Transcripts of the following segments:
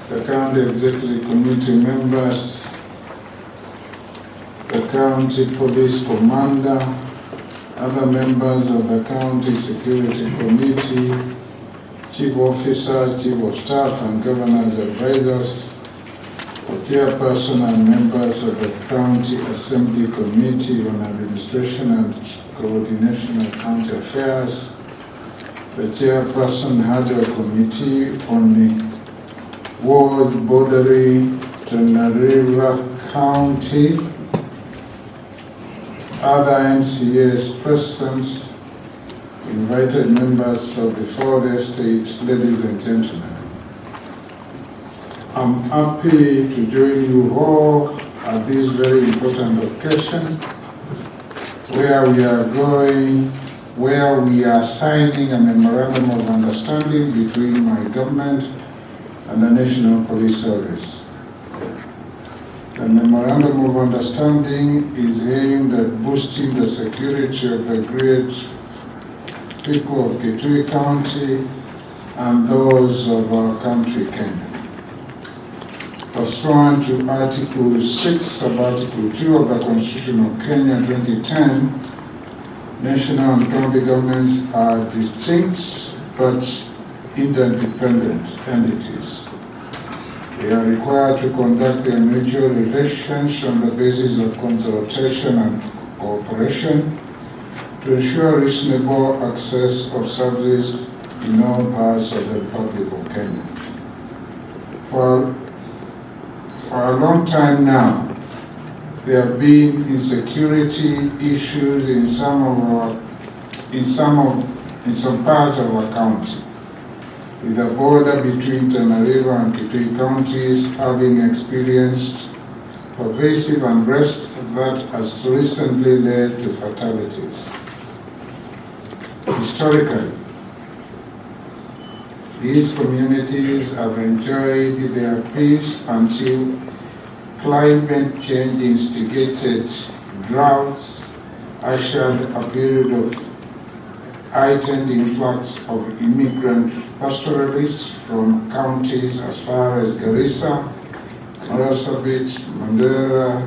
the County Executive Committee members, the County Police Commander, other members of the County Security Committee, Chief Officers, Chief of Staff, and Governor's Advisors, the Chairperson and members of the County Assembly Committee on Administration and Coordination of County Affairs, the Chairperson had a committee on the wards bordering Tana River County, other NCAs present, invited members of the four estates, ladies and gentlemen. I'm happy to join you all at this very important occasion where we are signing a memorandum of understanding between my government and the National Police Service. The memorandum of understanding is aimed at boosting the security of the great people of Kitui County and those of our country, Kenya. Pursuant to Article 6 sub-Article 2 of the Constitution of Kenya 2010, national and county governments are distinct but interdependent entities. They are required to conduct their mutual relations on the basis of consultation and cooperation to ensure reasonable access of services in all parts of the Republic of Kenya. For a long time now, there have been insecurity issues in some parts of our county, with the border between Tana River and Kitui counties having experienced pervasive unrest that has recently led to fatalities. Historically, these communities have enjoyed their peace until climate change instigated droughts, ushered a period of heightened influx of immigrant pastoralists from counties as far as Garissa, Marsabit, Mandera,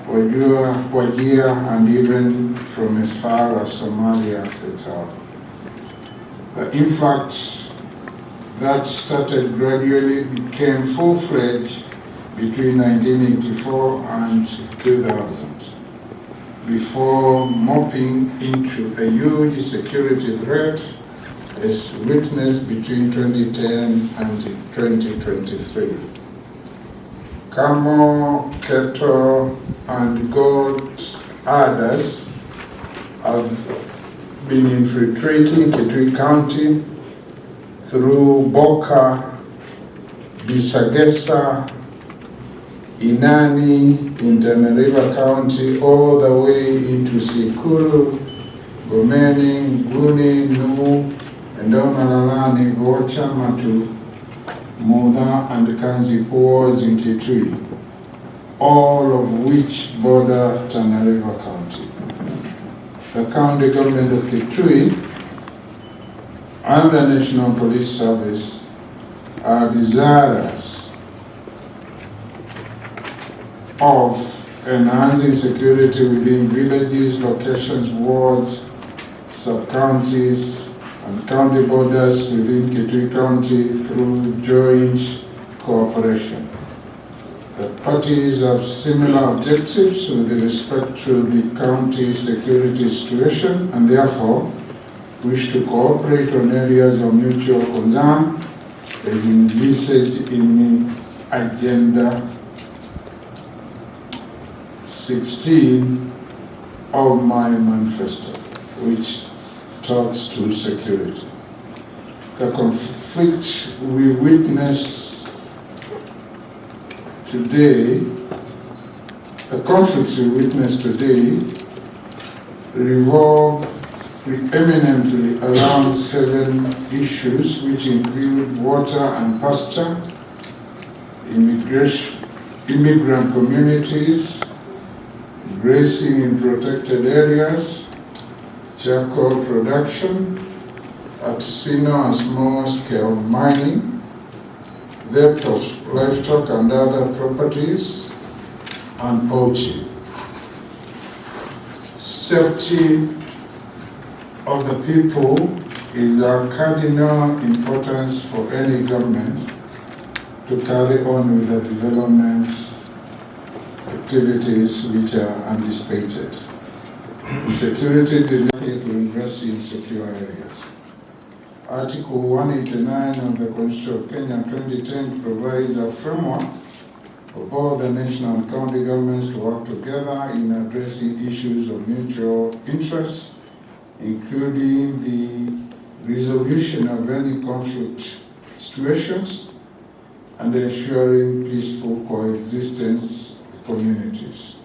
Wajir, and even from as far as Somalia itself. The influx that started gradually became full-fledged between 1984 and 2000, before morphing into a huge security threat as witnessed between 2010 and 2023. Camel, cattle, and goat herders have been infiltrating Kitui County through Boka, Bisagesa, Inani in Tana River County, all the way into Sikuru, Gomeni, Guni, Nu, and Omalalani, Gocha, Matu, Muda, and Kanzi wards in Kitui, all of which border Tana River County. The county government of Kitui and the National Police Service are desirous of enhancing security within villages, locations, wards, sub-counties, and county borders within Kitui County through joint cooperation. The parties have similar objectives with respect to the county's security situation and therefore wish to cooperate on areas of mutual concern as envisaged in the Agenda 16 of my manifesto, which talks to security. The conflicts we witness today revolve preeminently around 7 issues, which include water and pasture, immigrant communities, grazing in protected areas, charcoal production, artisanal and small-scale mining, theft of livestock and other properties, and poaching. Safety of the people is of cardinal importance for any government to carry on with the development activities which are anticipated. Security delivery to invest in secure areas. Article 189 of the Constitution of Kenya 2010 provides a framework for both the national and county governments to work together in addressing issues of mutual interest, including the resolution of any conflict situations and ensuring peaceful coexistence of communities.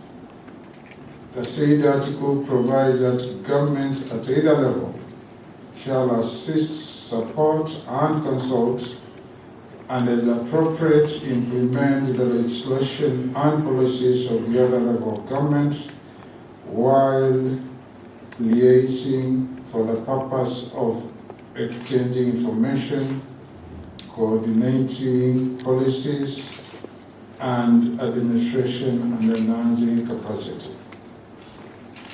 The said article provides that governments at either level shall assist, support, and consult, and as appropriate, implement the legislation and policies of the other level of government while liaising for the purpose of exchanging information, coordinating policies, and administration and enhancing capacity.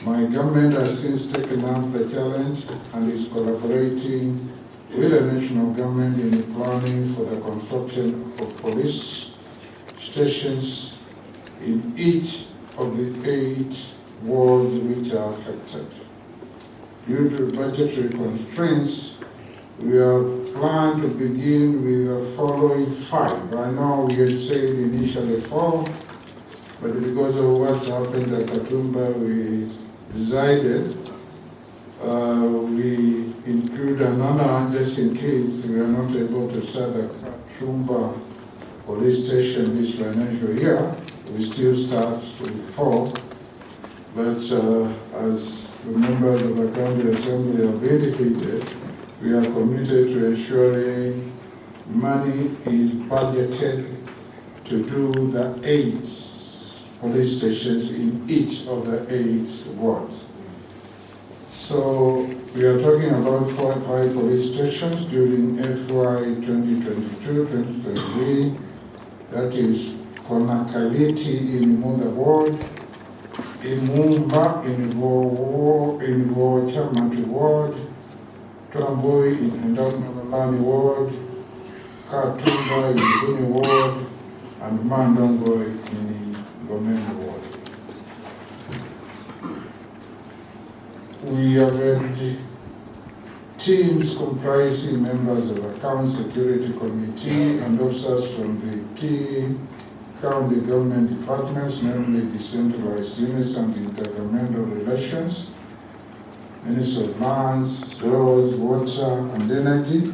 My government has since taken up the challenge and is collaborating with the national government in the planning for the construction of police stations in each of the 8 wards which are affected. Due to budgetary constraints, we have planned to begin with the following 5. I know we had said initially 4, but because of what happened at Katumba, we decided we include another one just in case we are not able to start the Katumba police station this financial year. We still start with 4, but as the members of the County Assembly have indicated, we are committed to ensuring money is budgeted to do the 8 police stations in each of the 8 wards. So we are talking about 5 police stations during FY 2022-2023. That is Konakaliti in Mudha Ward, Imumba in Vo Chamati Ward, Tamboi in Ndaumalani Ward, Katumba in Guni Ward, and Mandongo in Gomeni Ward. We have had teams comprising members of the County Security Committee and officers from the key county government departments, namely decentralized units and intergovernmental relations, Ministry of Lands, Roads, Water and Energy,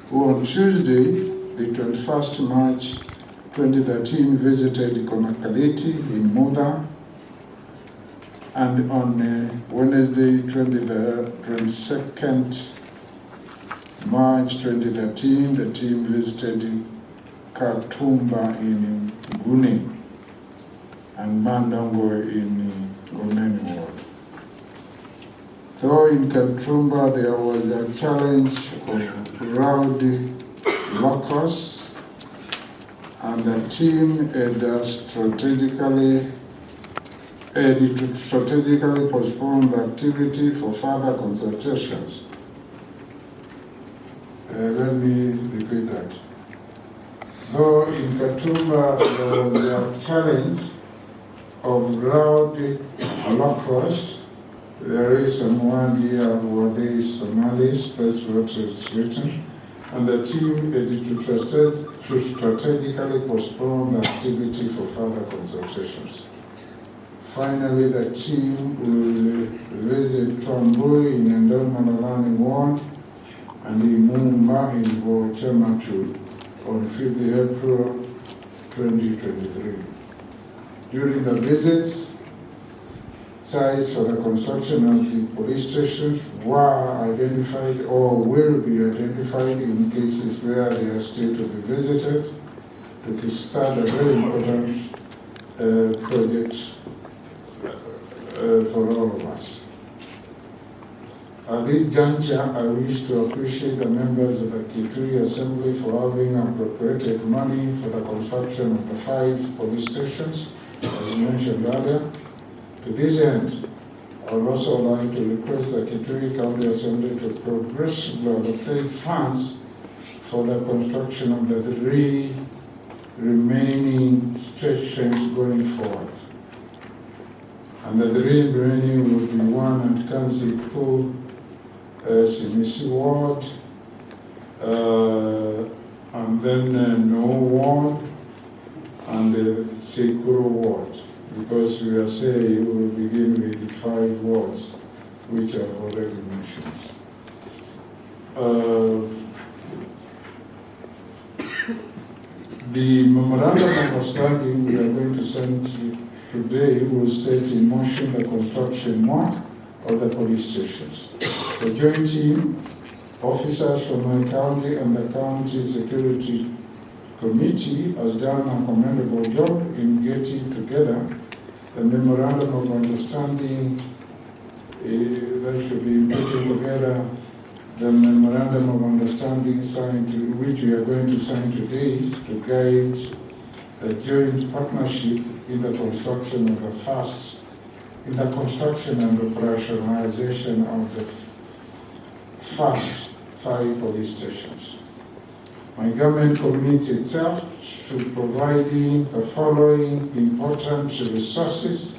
who on Tuesday, the 21st March 2013, visited Konakaliti in Mudha, and on Wednesday, 22nd March 2013, the team visited Katumba in Guni and Mandongo in Gomeni Ward. Though in Katumba there was a challenge of rowdy locusts, and the team had strategically postponed the activity for further consultations. Let me repeat that. Though in Katumba there was a challenge of rowdy locusts, there is someone here who is Somalis, that's what is written, and the team to strategically postpone the activity for further consultations. Finally, the team will visit Tamboi in Ndaumalani Ward and Imumba in Bochematu on 5th April 2023. During the visits, sites for the construction of the police stations were identified or will be identified in cases where they are still to be visited to start a very important project for all of us. At this juncture, I wish to appreciate the members of the Kitui Assembly for having appropriated money for the construction of the 5 police stations, as mentioned earlier. To this end, I would also like to request the Kitui County Assembly to progressively allocate funds for the construction of the 3 remaining stations going forward. And the 3 remaining will be 1 at Kanziku, Simisi Ward, and then No Ward, and Sekuro Ward, because we are saying we will begin with the 5 wards, which I've already mentioned. The memorandum of understanding we are going to send today will set in motion the construction work of the police stations. The joint team, officers from my county and the county security committee has done a commendable job in getting together the memorandum of understanding that should be putting together the memorandum of understanding signed, which we are going to sign today to guide the joint partnership in the construction of the first, in the construction and operationalization of the first 5 police stations. My government commits itself to providing the following important resources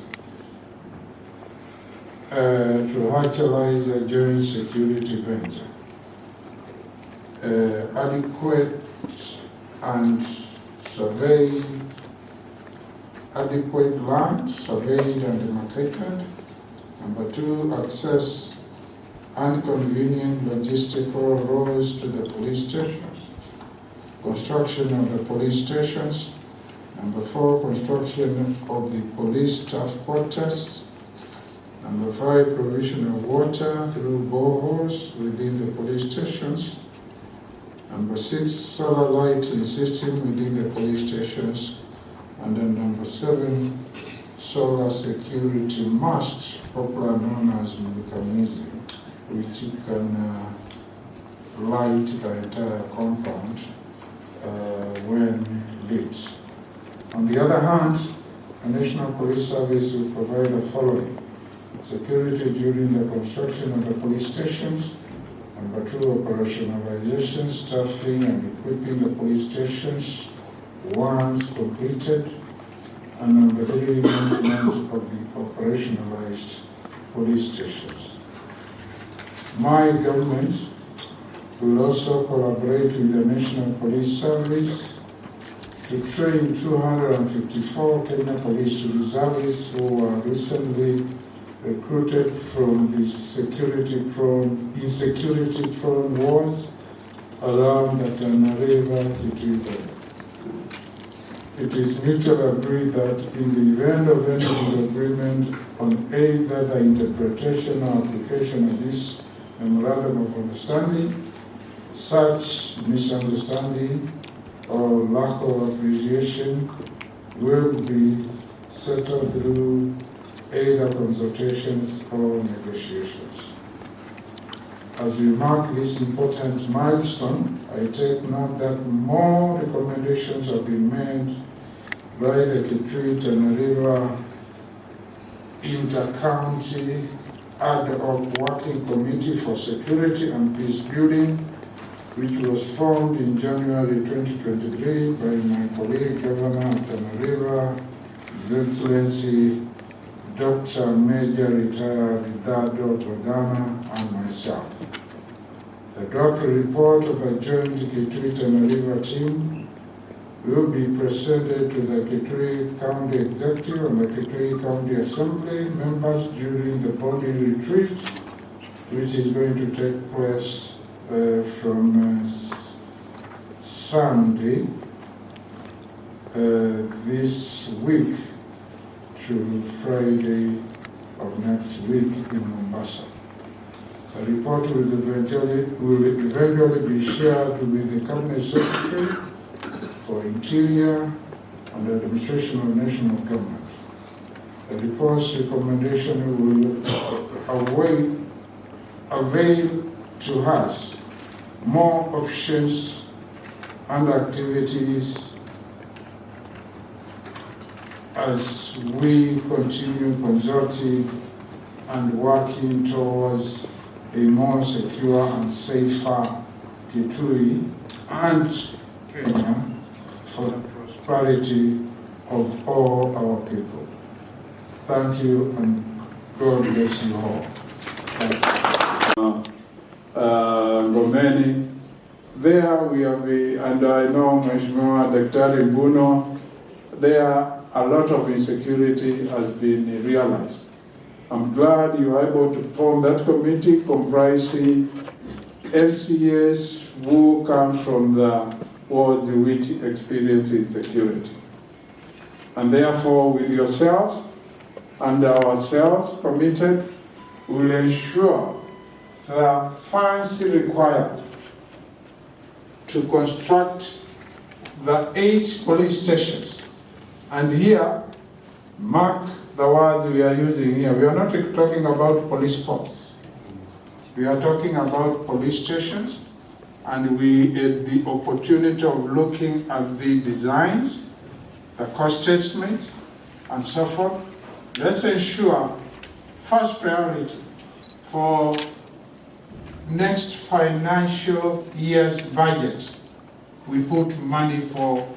to actualize a joint security venture. Adequate land surveyed and demarcated. Number 2, access and convenient logistical roads to the police stations. Construction of the police stations. Number 4, construction of the police staff quarters. Number 5, provision of water through boreholes within the police stations. Number 6, solar lighting system within the police stations. And then number 7, solar security masts, popularly known as mechanism, which you can light the entire compound when lit. On the other hand, the National Police Service will provide the following: security during the construction of the police stations. Number 2, operationalization, staffing and equipping the police stations once completed. And number 3, maintenance of the operationalized police stations. My government will also collaborate with the National Police Service to train 254 Kenya Police Reservists who were recently recruited from the insecurity-prone wards around the Tana River Kitui Valley. It is mutually agreed that in the event of any disagreement on either the interpretation or application of this memorandum of understanding, such misunderstanding or lack of appreciation will be settled through either consultations or negotiations. As we mark this important milestone, I take note that more recommendations have been made by the Kitui Tana River Inter-County Ad Hoc Working Committee for Security and Peace Building, which was formed in January 2023 by my colleague, Governor of Tana River, His Excellency Dr. Major Retired Dado Togana, and myself. The draft report of the joint Kitui Tana River team will be presented to the Kitui County Executive and the Kitui County Assembly members during the bonding retreat, which is going to take place from Sunday this week to Friday of next week in Mombasa. The report will eventually be shared with the Cabinet Secretary for Interior and Administration of National Government. The report's recommendation will await avail to us more options and activities as we continue consulting and working towards a more secure and safer Kitui and Kenya for the prosperity of all our people. Thank you and God bless you all. Ngomeni, there we have, and I know Mheshimiwa Daktari Mbuno, there a lot of insecurity has been realized. I'm glad you are able to form that committee comprising MCAs who come from the wards which experience insecurity. And therefore, with yourselves and ourselves committed, we will ensure the funds required to construct the 8 police stations. And here, mark the words we are using here. We are not talking about police posts. We are talking about police stations, and we had the opportunity of looking at the designs, the cost estimates, and so forth. Let's ensure first priority for next financial year's budget, we put money for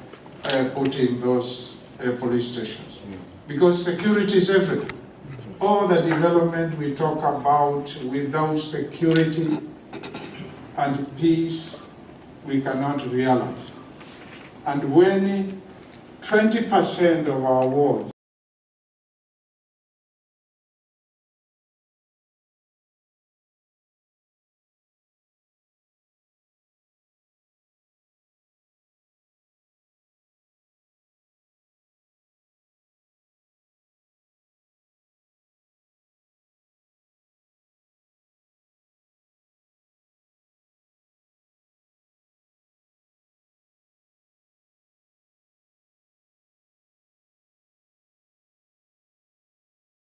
putting those police stations. Because security is everything. All the development we talk about, without security and peace, we cannot realize. And when 20% of our wards